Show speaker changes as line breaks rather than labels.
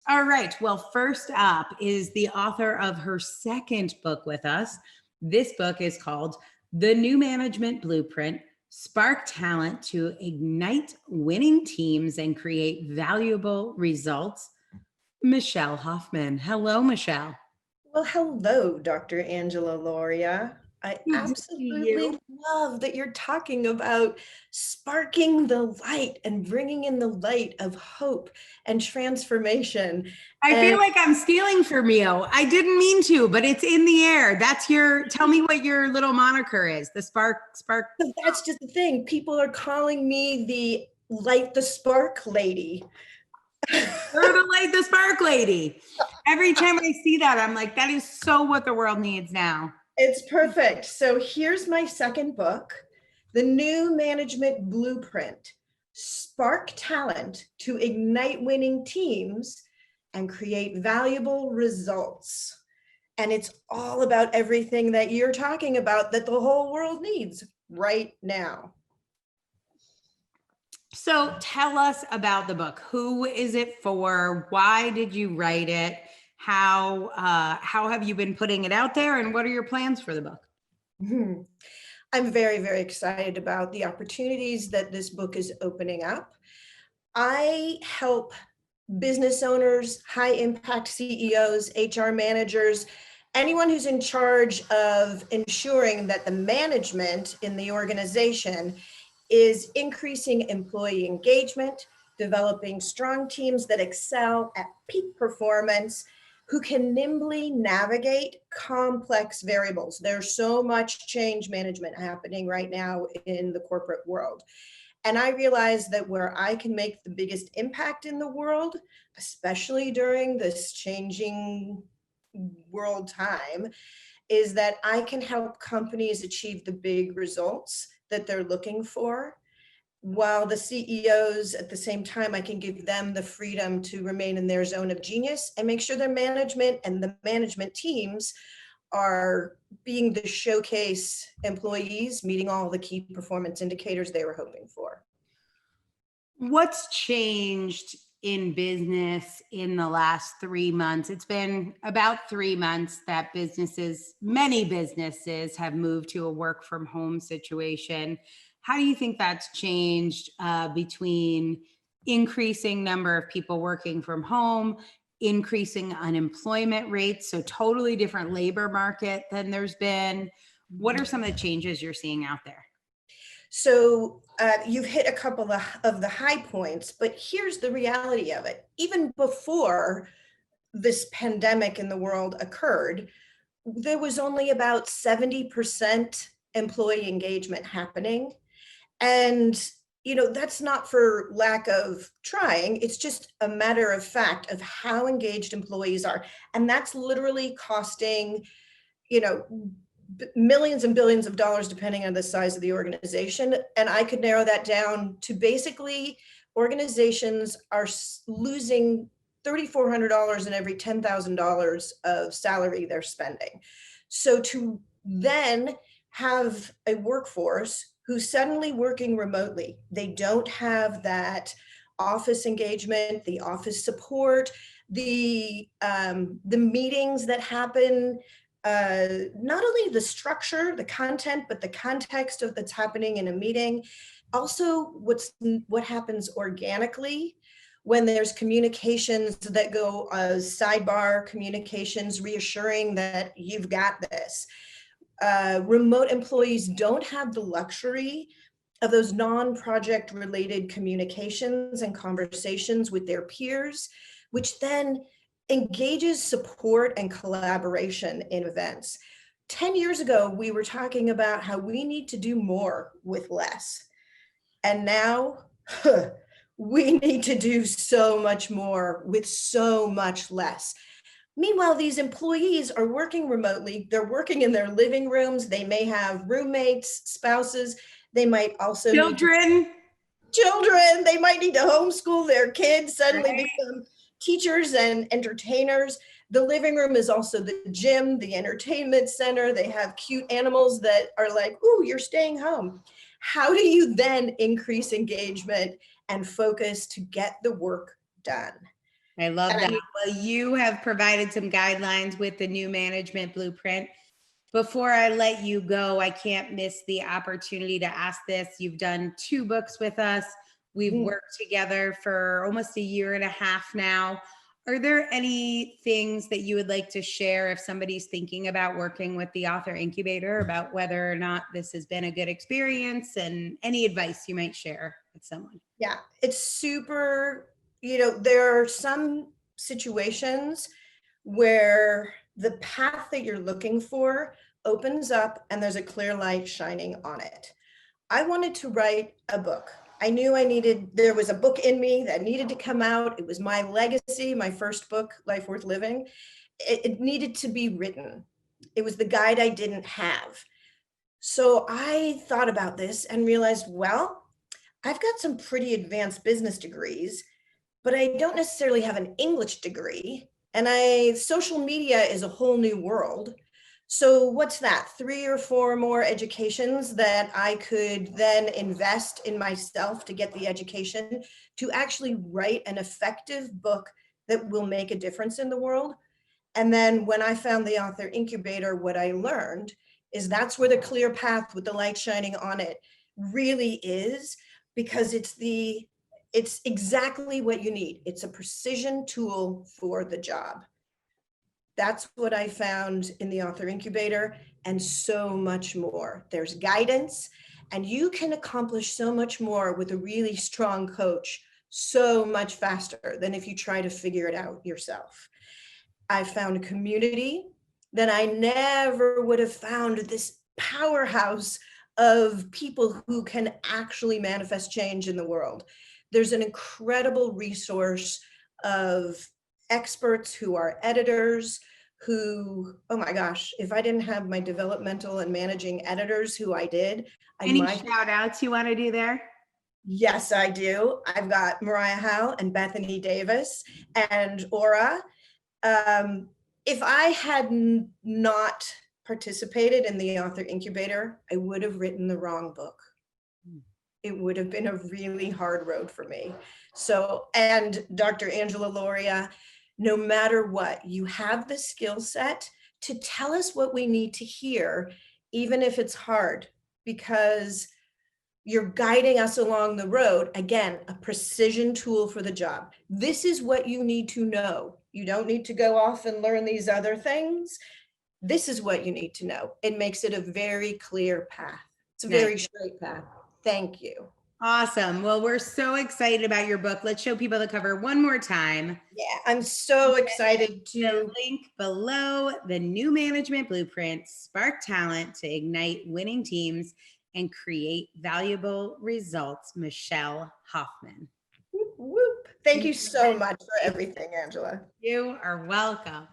All right. Well, first up is the author of her second book with us. This book is called The New Management Blueprint: Spark Talent to Ignite Winning Teams and Create Valuable Results. Michelle Hoffman. Hello, Michelle.
Well, hello, Dr. Angela Lauria. I
Good to see
absolutely
you.
love that you're talking about sparking the light and bringing in the light of hope and transformation.
I feel
And
like I'm stealing from you. I didn't mean to, but it's in the air. That's your, tell me what your little moniker is. The spark.
that's just the thing. People are calling me the light the spark lady.
You're the light, the spark lady. Every time I see that, I'm like, that is so what the world needs now.
It's perfect. So here's my second book, The New Management Blueprint: Spark Talent to Ignite Winning Teams and Create Valuable Results. And it's all about everything that you're talking about that the whole world needs right now.
So tell us about the book. Who is it for? Why did you write it? How have you been putting it out there? And what are your plans for the book?
I'm very, very excited about the opportunities that this book is opening up. I help business owners, high impact CEOs, HR managers, anyone who's in charge of ensuring that the management in the organization is increasing employee engagement, developing strong teams that excel at peak performance, who can nimbly navigate complex variables. There's so much change management happening right now in the corporate world. And I realized that where I can make the biggest impact in the world, especially during this changing world time, is that I can help companies achieve the big results that they're looking for, while the CEOs at the same time, I can give them the freedom to remain in their zone of genius and make sure their management and the management teams are being the showcase employees, meeting all the key performance indicators they were hoping for.
What's changed in business in the last 3 months? It's been about 3 months that many businesses have moved to a work from home situation. How do you think that's changed between increasing number of people working from home, increasing unemployment rates, so totally different labor market than there's been? What are some of the changes you're seeing out there?
So you've hit a couple of the high points, but here's the reality of it. Even before this pandemic in the world occurred, there was only about 70% employee engagement happening. And, that's not for lack of trying. It's just a matter of fact of how engaged employees are. And that's literally costing, you know, millions and billions of dollars, depending on the size of the organization. And I could narrow that down to basically organizations are losing $3,400 in every $10,000 of salary they're spending. So to then have a workforce who's suddenly working remotely, they don't have that office engagement, the office support, the meetings that happen, not only the structure, the content, but the context of that's happening in a meeting. Also, what happens organically when there's communications that go sidebar communications, reassuring that you've got this. Remote employees don't have the luxury of those non-project related communications and conversations with their peers, which then engages support and collaboration in events. 10 years ago, we were talking about how we need to do more with less. And now we need to do so much more with so much less. Meanwhile, these employees are working remotely. They're working in their living rooms. They may have roommates, spouses. They might also need children. They might need to homeschool their kids, suddenly become teachers and entertainers. The living room is also the gym, the entertainment center. They have cute animals that are like, ooh, you're staying home. How do you then increase engagement and focus to get the work done?
I love
And
that. Well, you have provided some guidelines with the new management blueprint. Before I let you go, I can't miss the opportunity to ask this. You've done 2 books with us. We've worked together for almost a year and a half now. Are there any things that you would like to share if somebody's thinking about working with the author incubator about whether or not this has been a good experience, and any advice you might share with someone?
yeah, it's super, there are some situations where the path that you're looking for opens up and there's a clear light shining on it. I wanted to write a book. I knew there was a book in me that needed to come out. It was my legacy, my first book, Life Worth Living. It needed to be written. It was the guide I didn't have. So I thought about this and realized, well, I've got some pretty advanced business degrees, but I don't necessarily have an English degree. And social media is a whole new world. So what's that? 3 or 4 more educations that I could then invest in myself to get the education to actually write an effective book that will make a difference in the world. And then when I found the author incubator, what I learned is that's where the clear path with the light shining on it really is, because it's exactly what you need. It's a precision tool for the job. That's what I found in the author incubator, and so much more. There's guidance, and you can accomplish so much more with a really strong coach so much faster than if you try to figure it out yourself. I found a community that I never would have found, this powerhouse of people who can actually manifest change in the world. There's an incredible resource of experts who are editors who, oh my gosh, if I didn't have my developmental and managing editors who I did, I
Any
might.
shout outs you want to do there?
Yes, I do. I've got Mariah Howe and Bethany Davis and Aura. Um, if I had not participated in the author incubator, I would have written the wrong book. It would have been a really hard road for me. So, and Dr. Angela Lauria, no matter what, you have the skill set to tell us what we need to hear, even if it's hard, because you're guiding us along the road. Again, a precision tool for the job. This is what you need to know. You don't need to go off and learn these other things. This is what you need to know. It makes it a very clear path. It's a very straight path. Thank you.
Awesome. Well, we're so excited about your book. Let's show people the cover one more time.
Yeah, I'm so excited
The
to.
link below, the new management blueprint, spark talent to ignite winning teams and create valuable results. Michelle Hoffman.
Whoop, whoop. Thank you so much for everything, Angela.
You are welcome.